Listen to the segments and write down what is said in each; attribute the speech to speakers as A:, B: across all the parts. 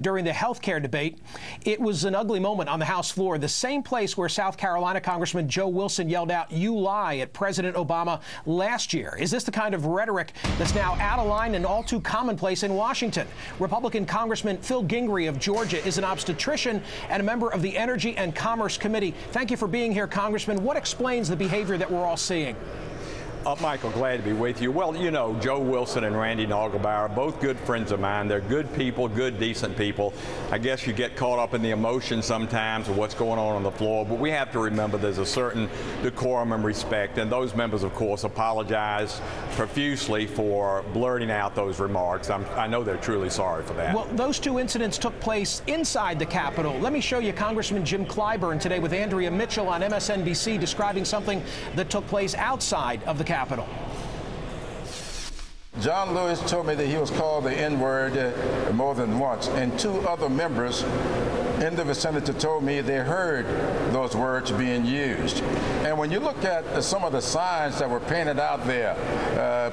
A: during the health care debate. It was an ugly moment on the House floor, the same place where South Carolina Congressman Joe Wilson yelled out, "You lie," at President Obama last year. Is this the kind of rhetoric that's now out of line and all too commonplace in Washington? Republican Congressman Phil Gingrey of Georgia is an obstetrician and a member of the Energy and Commerce Committee. Thank you for being here, Congressman. What explains the behavior that we're all seeing?
B: Michael, glad to be with you. Well, you know, Joe Wilson and Randy Nagelbauer, both good friends of mine. They're good people, good, decent people. I guess you get caught up in the emotion sometimes of what's going on the floor, but we have to remember there's a certain decorum and respect, and those members, of course, apologize profusely for blurting out those remarks. I know they're truly sorry for that.
A: Well, those two incidents took place inside the Capitol. Let me show you Congressman Jim Clyburn today with Andrea Mitchell on MSNBC describing something that took place outside of the Capitol.
C: John Lewis told me that he was called the N-word more than once, and two other members in the vicinity told me they heard those words being used. And when you look at some of the signs that were painted out there,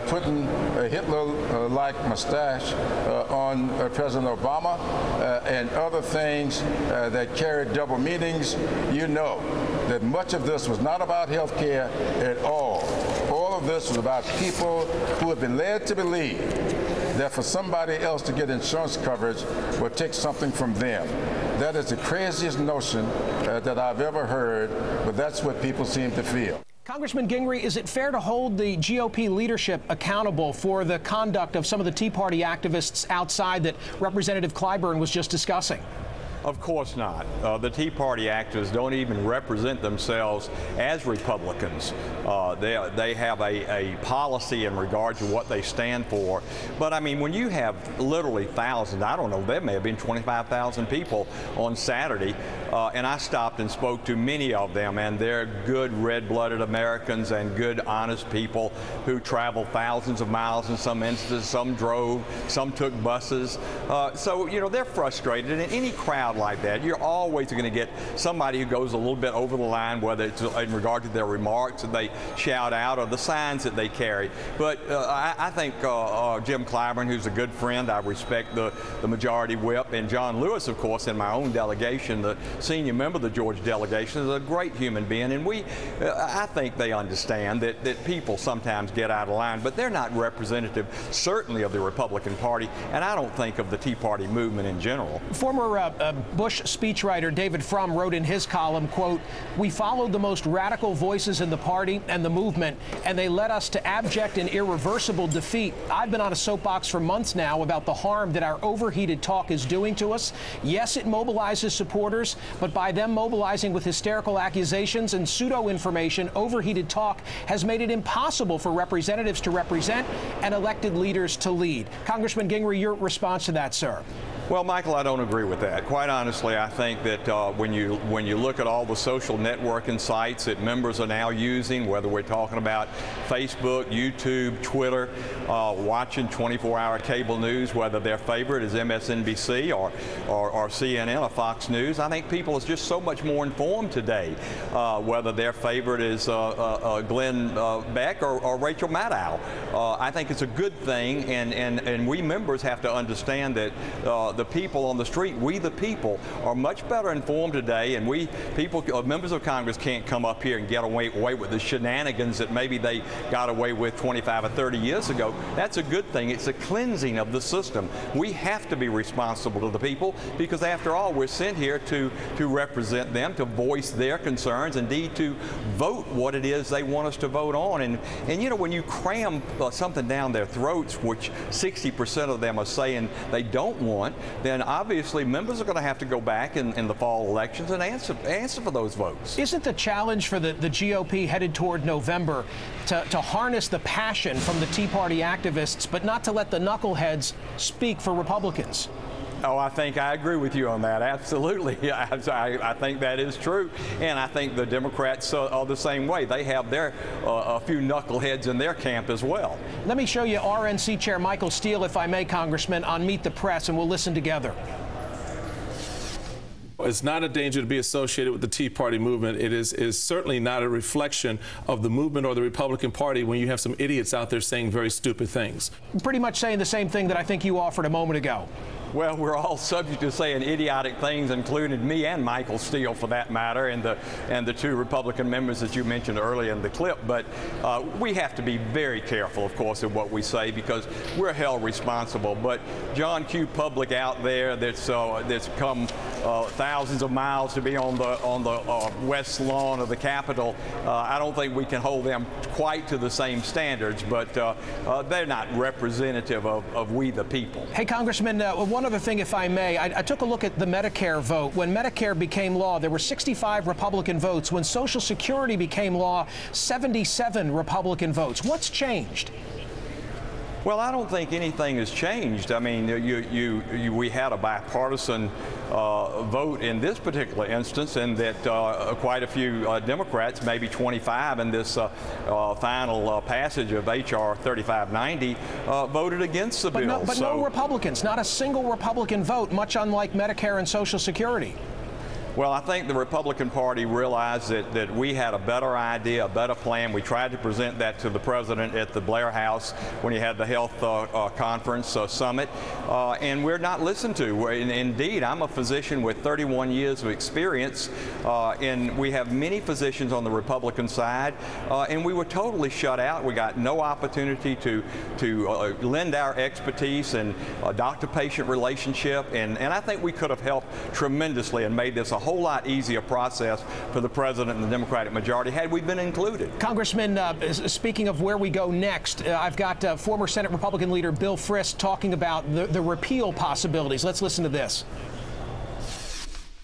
C: putting a Hitler-like mustache on President Obama and other things that carried double meanings, you know that much of this was not about health care at all. All of this was about people who have been led to believe that for somebody else to get insurance coverage would take something from them. That is the craziest notion that I've ever heard, but that's what people seem to feel.
A: Congressman Gingrey, is it fair to hold the GOP leadership accountable for the conduct of some of the Tea Party activists outside that Representative Clyburn was just discussing?
B: Of course not. The Tea Party activists don't even represent themselves as Republicans. They have a policy in regard to what they stand for. But I mean, when you have literally thousands, I don't know, there may have been 25,000 people on Saturday, and I stopped and spoke to many of them, and they're good red-blooded Americans and good, honest people who travel thousands of miles in some instances. Some drove, some took buses. So, you know, they're frustrated. In any crowd like that, you're always going to get somebody who goes a little bit over the line, whether it's in regard to their remarks that they shout out or the signs that they carry. But I think Jim Clyburn, who's a good friend, I respect the majority whip, and John Lewis, of course, in my own delegation, the senior member of the Georgia delegation, is a great human being, and I think they understand that people sometimes get out of line, but they're not representative, certainly, of the Republican Party, and I don't think of the Tea Party movement in general.
A: Former Bush speechwriter David Frum wrote in his column, quote, "We followed the most radical voices in the party and the movement, and they led us to abject and irreversible defeat. I've been on a soapbox for months now about the harm that our overheated talk is doing to us. Yes, it mobilizes supporters, but by them mobilizing with hysterical accusations and pseudo-information, overheated talk has made it impossible for representatives to represent and elected leaders to lead." Congressman Gingrey, your response to that, sir?
B: Well, Michael, I don't agree with that. Quite honestly, I think that when you look at all the social networking sites that members are now using, whether we're talking about Facebook, YouTube, Twitter, watching 24-hour cable news, whether their favorite is MSNBC or CNN or Fox News, I think people are just so much more informed today, whether their favorite is Glenn Beck or Rachel Maddow. I think it's a good thing, and we members have to understand that the people on the street, we the people, are much better informed today, and members of Congress can't come up here and get away with the shenanigans that maybe they got away with 25 or 30 years ago. That's a good thing. It's a cleansing of the system. We have to be responsible to the people because, after all, we're sent here to represent them, to voice their concerns, indeed to vote what it is they want us to vote on. And you know, when you cram something down their throats, which 60% of them are saying they don't want, then obviously members are going to have to go back in the fall elections and answer for those votes.
A: Isn't the challenge for the GOP headed toward November to harness the passion from the Tea Party activists, but not to let the knuckleheads speak for Republicans?
B: Oh, I think I agree with you on that. Absolutely. I think that is true. And I think the Democrats are the same way. They have their a few knuckleheads in their camp as well.
A: Let me show you RNC Chair Michael Steele, if I may, Congressman, on Meet the Press, and we'll listen together.
D: It's not a danger to be associated with the Tea Party movement. It is certainly not a reflection of the movement or the Republican Party when you have some idiots out there saying very stupid things.
A: Pretty much saying the same thing that I think you offered a moment ago.
B: Well, we're all subject to saying idiotic things, including me and Michael Steele, for that matter, and the two Republican members that you mentioned earlier in the clip. But we have to be very careful, of course, in what we say, because we're held responsible. But John Q. Public out there that's come thousands of miles to be on the west lawn of the Capitol, I don't think we can hold them quite to the same standards, but they're not representative of we the people.
A: Hey, Congressman, one other thing, if I may. I took a look at the Medicare vote. When Medicare became law, there were 65 Republican votes. When Social Security became law, 77 Republican votes. What's changed?
B: Well, I don't think anything has changed. I mean, we had a bipartisan vote in this particular instance, and that quite a few Democrats, maybe 25 in this final passage of H.R. 3590, voted against the bill.
A: But no Republicans, not a single Republican vote, much unlike Medicare and Social Security.
B: Well, I think the Republican Party realized that we had a better idea, a better plan. We tried to present that to the president at the Blair House when he had the health conference summit, and we're not listened to. Indeed, I'm a physician with 31 years of experience, and we have many physicians on the Republican side, and we were totally shut out. We got no opportunity to lend our expertise and doctor-patient relationship, and I think we could have helped tremendously and made this a whole lot easier process for the president and the Democratic majority had we been included.
A: Congressman, speaking of where we go next, I've got former Senate Republican leader Bill Frist talking about the repeal possibilities. Let's listen to this.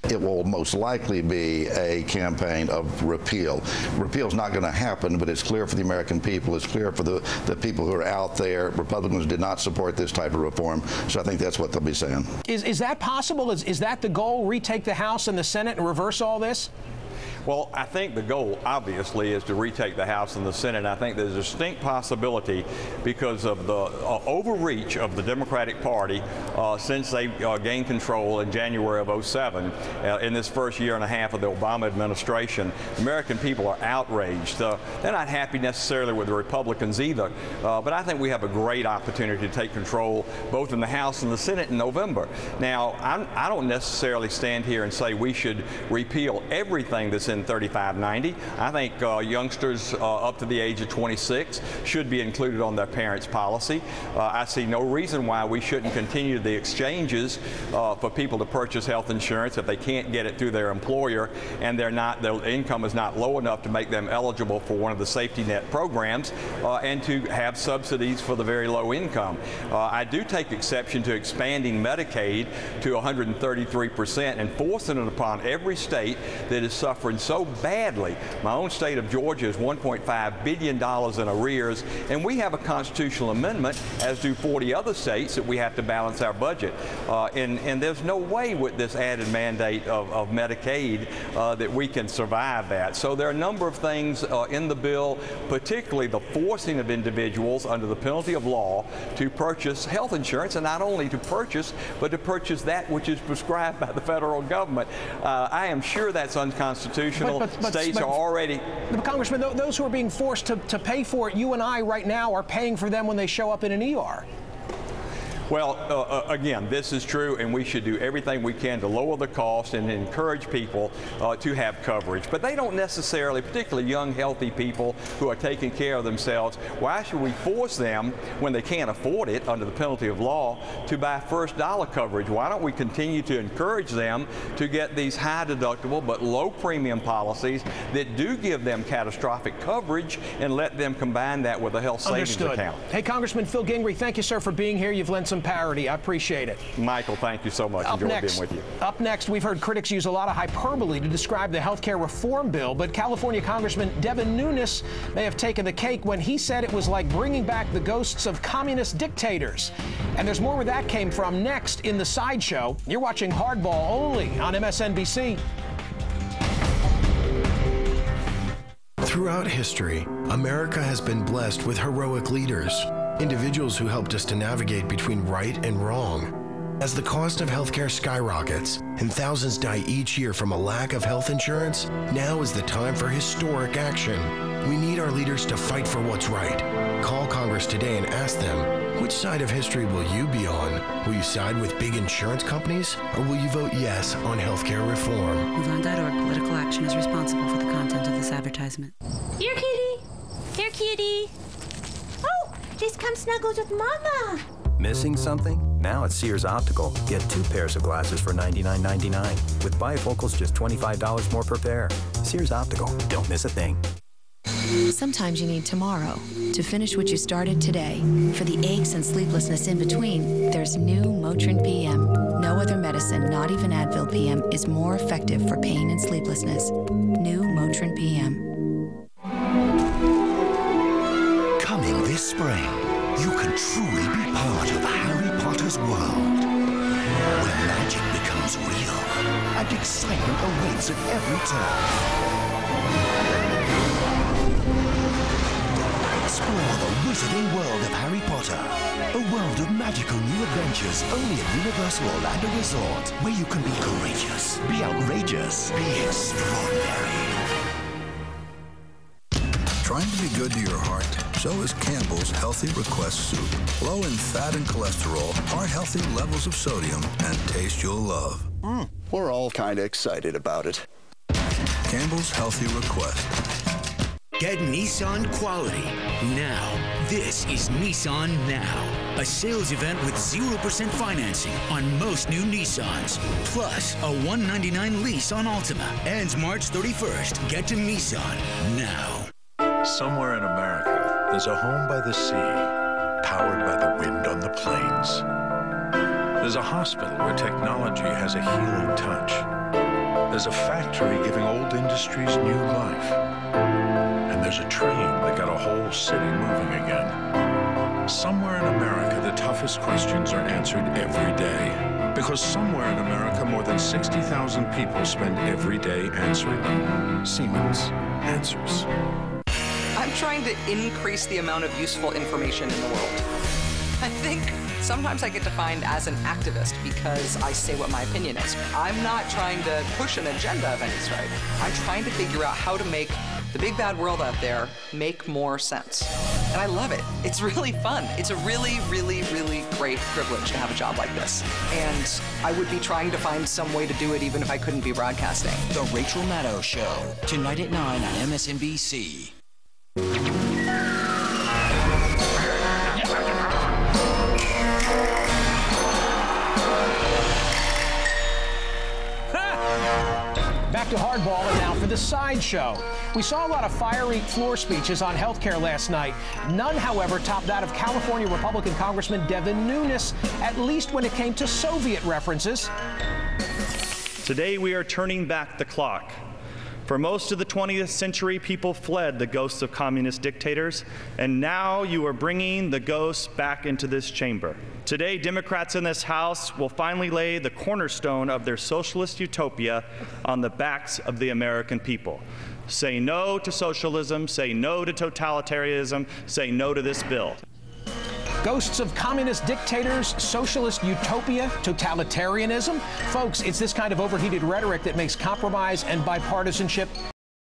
E: It will most likely be a campaign of repeal. Repeal is not going to happen, but it's clear for the American people. It's clear for the people who are out there. Republicans did not support this type of reform, so I think that's what they'll be saying.
A: Is that possible? Is that the goal? Retake the House and the Senate and reverse all this?
B: Well, I think the goal, obviously, is to retake the House and the Senate. I think there's a distinct possibility because of the overreach of the Democratic Party since they gained control in January of '07. In this first year and a half of the Obama administration, American people are outraged. They're not happy necessarily with the Republicans either, but I think we have a great opportunity to take control both in the House and the Senate in November. Now, I don't necessarily stand here and say we should repeal everything that's in 3590. I think youngsters up to the age of 26 should be included on their parents' policy. I see no reason why we shouldn't continue the exchanges for people to purchase health insurance if they can't get it through their employer and their income is not low enough to make them eligible for one of the safety net programs, and to have subsidies for the very low income. I do take exception to expanding Medicaid to 133% and forcing it upon every state that is suffering so badly. My own state of Georgia is $1.5 billion in arrears, and we have a constitutional amendment, as do 40 other states, that we have to balance our budget. And there's no way with this added mandate of Medicaid that we can survive that. So there are a number of things in the bill, particularly the forcing of individuals under the penalty of law to purchase health insurance, and not only to purchase, but to purchase that which is prescribed by the federal government. I am sure that's unconstitutional. States are already...
A: But Congressman, those who are being forced to pay for it, you and I right now are paying for them when they show up in an ER.
B: Well, again, this is true, and we should do everything we can to lower the cost and encourage people to have coverage. But they don't necessarily, particularly young, healthy people who are taking care of themselves, why should we force them, when they can't afford it under the penalty of law, to buy first dollar coverage? Why don't we continue to encourage them to get these high deductible but low premium policies that do give them catastrophic coverage, and let them combine that with a health savings account?
A: Hey, Congressman Phil Gingrey, thank you, sir, for being here. You've lent some parity. I appreciate it.
B: Michael, thank you so much. Enjoyed being with you. Up
A: next, we've heard critics use a lot of hyperbole to describe the health care reform bill, but California Congressman Devin Nunes may have taken the cake when he said it was like bringing back the ghosts of communist dictators. And there's more where that came from next in the Sideshow. You're watching Hardball only on MSNBC.
F: Throughout history, America has been blessed with heroic leaders, individuals who helped us to navigate between right and wrong. As the cost of healthcare skyrockets and thousands die each year from a lack of health insurance, now is the time for historic action. We need our leaders to fight for what's right. Call Congress today and ask them, Which side of history will you be on? Will you side with big insurance companies, or will you vote yes on healthcare reform?
G: MoveOn.org. Political action is responsible for the content of this advertisement.
H: Here, kitty. Here, kitty. Oh, just come snuggle with Mama.
I: Missing something? Now at Sears Optical, get 2 pairs of glasses for $99.99. With bifocals, just $25 more per pair. Sears Optical. Don't miss a thing.
J: Sometimes you need tomorrow to finish what you started today. For the aches and sleeplessness in between, there's new Motrin PM. No other medicine, not even Advil PM, is more effective for pain and sleeplessness. New Motrin PM.
K: Coming this spring, you can truly be part of Harry Potter's world, where magic becomes real and excitement awaits at every turn. Explore the wizarding world of Harry Potter, a world of magical new adventures only at Universal Orlando Resort, where you can be courageous, be outrageous, be extraordinary.
L: Trying to be good to your heart? So is Campbell's Healthy Request Soup. Low in fat and cholesterol, heart-healthy levels of sodium, and taste you'll love.
M: We're all kind of excited about it.
L: Campbell's Healthy Request.
N: Get Nissan quality now. This is Nissan Now, a sales event with 0% financing on most new Nissans, plus a $199 lease on Altima. Ends March 31st. Get to Nissan now.
O: Somewhere in America, there's a home by the sea, powered by the wind on the plains. There's a hospital where technology has a healing touch. There's a factory giving old industries new life. And there's a train that got a whole city moving again. Somewhere in America, the toughest questions are answered every day. Because somewhere in America, more than 60,000 people spend every day answering them. Siemens answers.
P: I'm trying to increase the amount of useful information in the world. I think sometimes I get defined as an activist because I say what my opinion is. I'm not trying to push an agenda of any sort. I'm trying to figure out how to make the big bad world out there make more sense. And I love it. It's really fun. It's a really, really, really great privilege to have a job like this. And I would be trying to find some way to do it even if I couldn't be broadcasting.
Q: The Rachel Maddow Show, tonight at 9 on MSNBC.
A: Back to Hardball, and now for the sideshow. We saw a lot of fiery floor speeches on health care last night. None, however, topped that of California Republican Congressman Devin Nunes, at least when it came to Soviet references.
R: Today we are turning back the clock. For most of the 20th century, people fled the ghosts of communist dictators, and now you are bringing the ghosts back into this chamber. Today, Democrats in this House will finally lay the cornerstone of their socialist utopia on the backs of the American people. Say no to socialism, say no to totalitarianism, say no to this bill.
A: Ghosts of communist dictators, socialist utopia, totalitarianism. Folks, it's this kind of overheated rhetoric that makes compromise and bipartisanship